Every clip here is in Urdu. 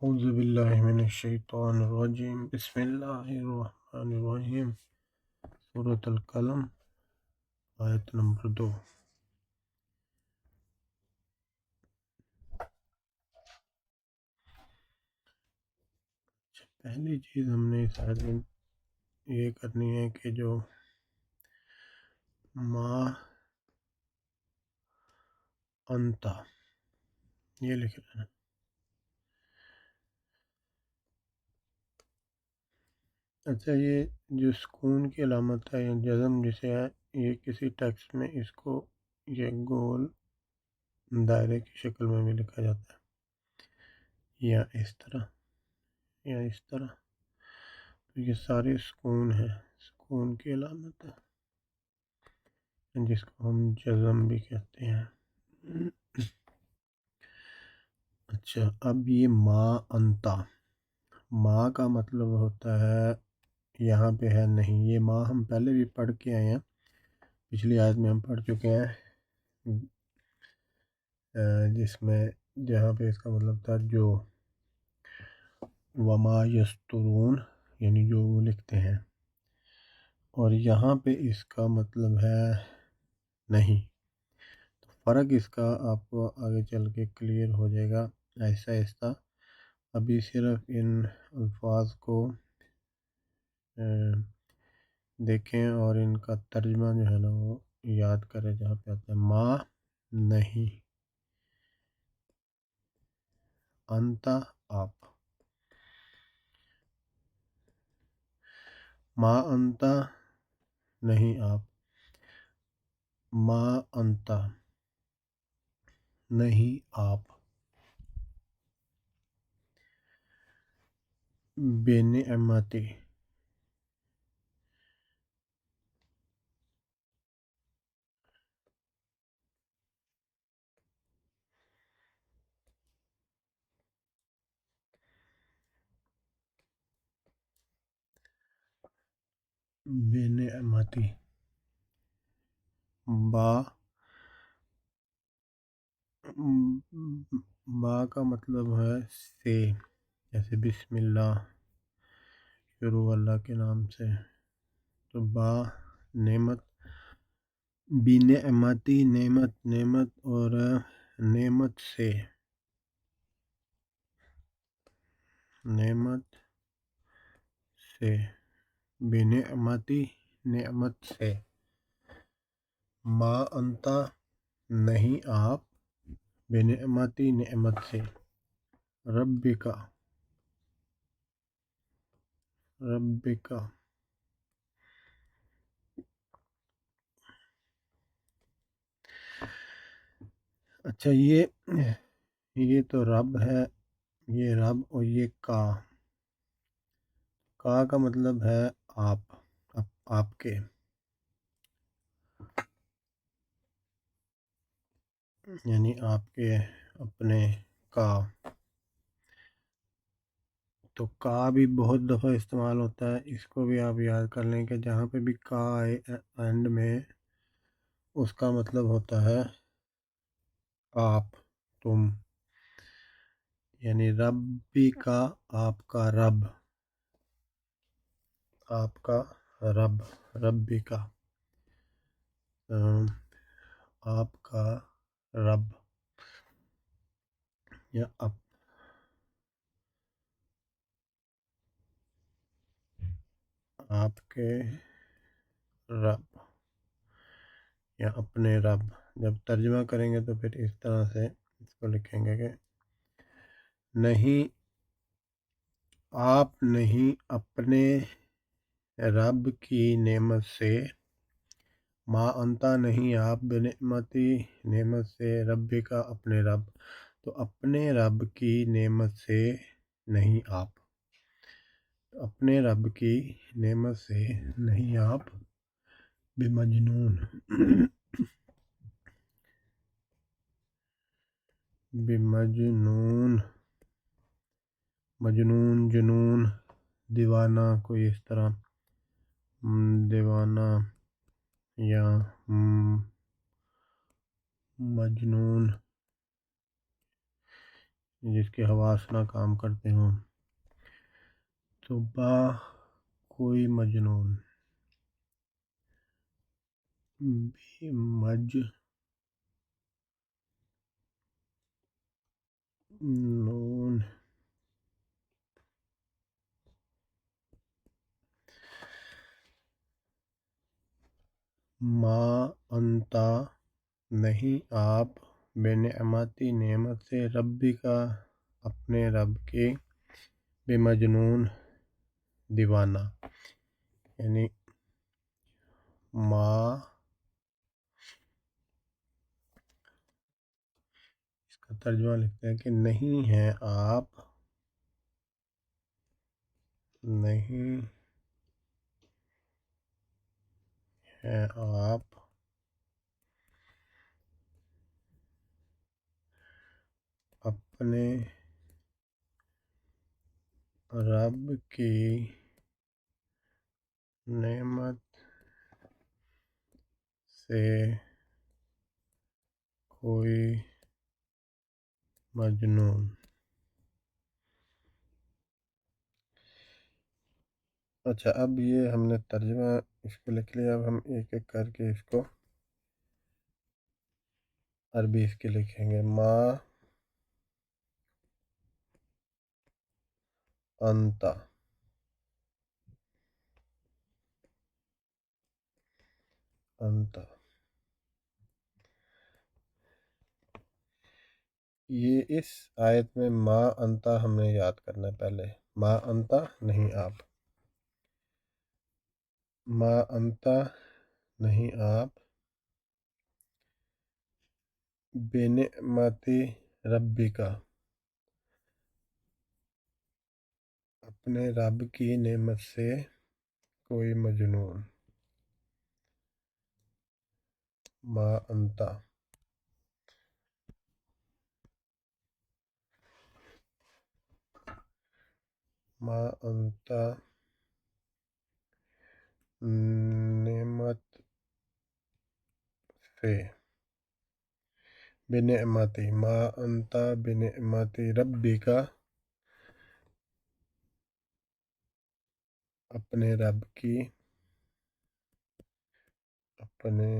اعوذ باللہ من الشیطان الرجیم بسم اللہ الرحمن الرحیم سورۃ القلم آیت نمبر 2۔ پہلی چیز ہم نے اس آیت میں یہ کرنی ہے کہ جو ما انتا یہ لکھ رہے ہیں۔ اچھا، یہ جو سکون کی علامت ہے یا جزم جسے ہے، یہ کسی ٹیکسٹ میں اس کو یہ گول دائرے کی شکل میں بھی لکھا جاتا ہے، یا اس طرح یا اس طرح۔ تو یہ سارے سکون ہے، سکون کی علامت ہے جس کو ہم جزم بھی کہتے ہیں۔ اچھا، اب یہ ما انتا، ما کا مطلب ہوتا ہے یہاں پہ ہے نہیں۔ یہ ما ہم پہلے بھی پڑھ کے آئے ہیں، پچھلی آیت میں ہم پڑھ چکے ہیں، جس میں جہاں پہ اس کا مطلب تھا جو وما یسترون، یعنی جو وہ لکھتے ہیں، اور یہاں پہ اس کا مطلب ہے نہیں۔ تو فرق اس کا آپ کو آگے چل کے کلیئر ہو جائے گا آہستہ آہستہ۔ ابھی صرف ان الفاظ کو دیکھیں اور ان کا ترجمہ جو ہے نا وہ یاد کریں، جہاں پہ آتا ہے ما نہیں، انتا آپ، ما انتا نہیں آپ، ما انتا نہیں آپ، بے نعمتی بے نعمتی، با کا مطلب ہے سے، جیسے بسم اللہ، شروع اللہ کے نام سے، تو با نعمت، بی نعمتی نعمت، نعمت اور نعمت سے، نعمت سے، بی نعمتی نعمت سے، ما انتا نہیں آپ، بے نعمتی نعمت سے، ربکا، ربکا۔ اچھا، یہ تو رب ہے، یہ رب، اور یہ کا کا مطلب ہے آپ کے، یعنی آپ کے اپنے کا۔ تو کا بھی بہت دفعہ استعمال ہوتا ہے، اس کو بھی آپ یاد کر لیں کہ جہاں پہ بھی کا آئے اینڈ میں، اس کا مطلب ہوتا ہے آپ، تم، یعنی ربی کا، آپ کا رب، آپ کا رب، ربی کا، آپ کا رب، یا آپ کے رب، یا اپنے رب۔ جب ترجمہ کریں گے تو پھر اس طرح سے اس کو لکھیں گے کہ نہیں، آپ نہیں اپنے رب کی نعمت سے، ما انتا نہیں آپ، بنعمتی نعمت سے، ربی کا اپنے رب، تو اپنے رب کی نعمت سے نہیں آپ، اپنے رب کی نعمت سے نہیں آپ بمجنون، بمجنون، مجنون، جنون، دیوانہ، کوئی اس طرح، دیوانہ یا مجنون، جس کے حواس نہ کام کرتے ہوں. تو با کوئی مجنون، بے مجنون، ما انتا نہیں آپ، بے نعمتی نعمت سے، ربی کا اپنے رب کے، بے مجنون دیوانہ. یعنی ما، اس کا ترجمہ لکھتے ہیں کہ نہیں ہیں آپ، نہیں ہیں آپ اپنے رب کی نعمت سے کوئی مجنون. اچھا، اب یہ ہم نے ترجمہ اس کو لکھ لیا. اب ہم ایک ایک کر کے اس کو عربی اس کے لکھیں گے. ما انتا، انتا، یہ اس آیت میں ما انتا ہم نے یاد کرنا ہے پہلے. ما انتا نہیں آپ، ما انتا نہیں آپ، بے نعمتی ربی کا اپنے رب کی نعمت سے کوئی مجنون. ما انتا، ما انتا نعمت سے، بنعمتی، ما انتا بنعمتی ربی کا اپنے رب کی، اپنے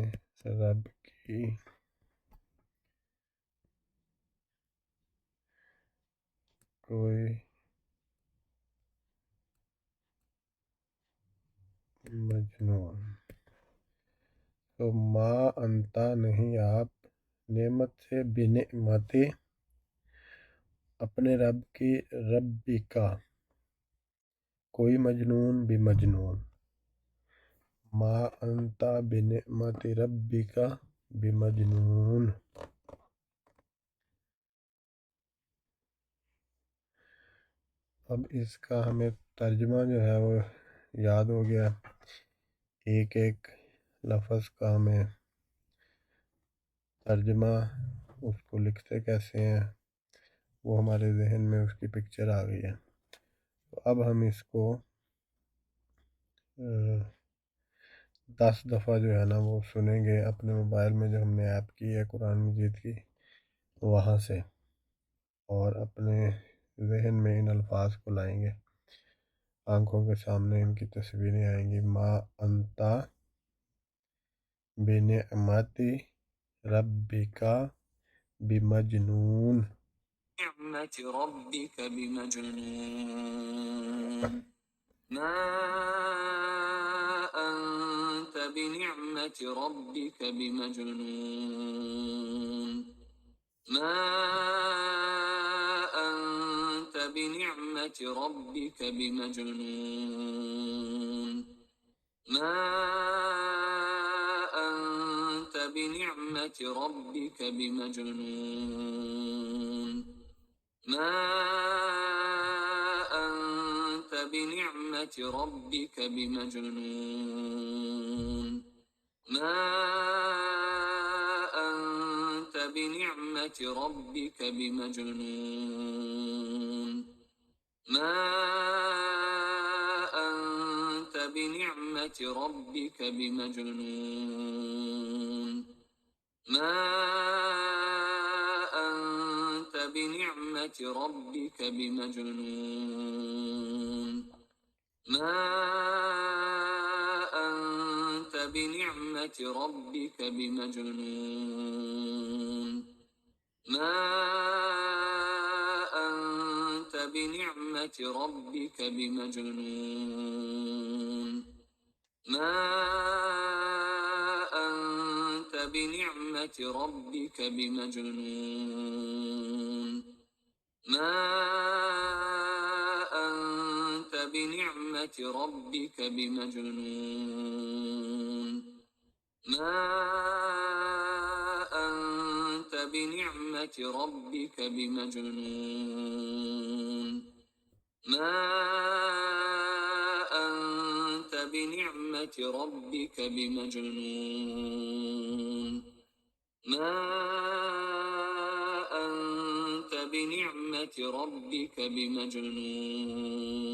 رب کی کوئی مجنون. تو ما انتا نہیں آپ، نعمت سے، بنعمتی اپنے رب کی، ربی کا کوئی مجنون، بھی مجنون. ما انتا بنعمتی ربی کا بمجنون. اب اس کا ہمیں ترجمہ جو ہے وہ یاد ہو گیا. ایک ایک لفظ کا ہمیں ترجمہ، اس کو لکھتے کیسے ہیں وہ ہمارے ذہن میں اس کی پکچر آ گئی ہے. تو اب ہم اس کو 10 دفعہ جو ہے نا وہ سنیں گے اپنے موبائل میں، جو ہم نے ایپ کی ہے قرآن مجید کی، وہاں سے، اور اپنے ذہن میں ان الفاظ کو لائیں گے. آنکھوں کے سامنے ان کی تصویریں آئیں گی. ما انتا بنعمتی ربک بمجنون. نعمة ربك بمجنون. ما أنت بنعمة ربك بمجنون. ما أنت بنعمة ربك بمجنون. ما أنت بنعمة ربك بمجنون. ما أنت بنعمة ربك بمجنون. ما أنت بنعمة ربك بمجنون. ما أنت بنعمة ربك بمجنون. ما أنت بنعمة بنعمة ربك بمجنون ما أنت بنعمة ربك بمجنون ما أنت بنعمة ربك بمجنون ما أنت بنعمة ربك بمجنون ما أنت بنعمة ربك بمجنون ما أنت بنعمة ربك بمجنون ما أنت بنعمة ربك بمجنون ما أنت بنعمة ربك بمجنون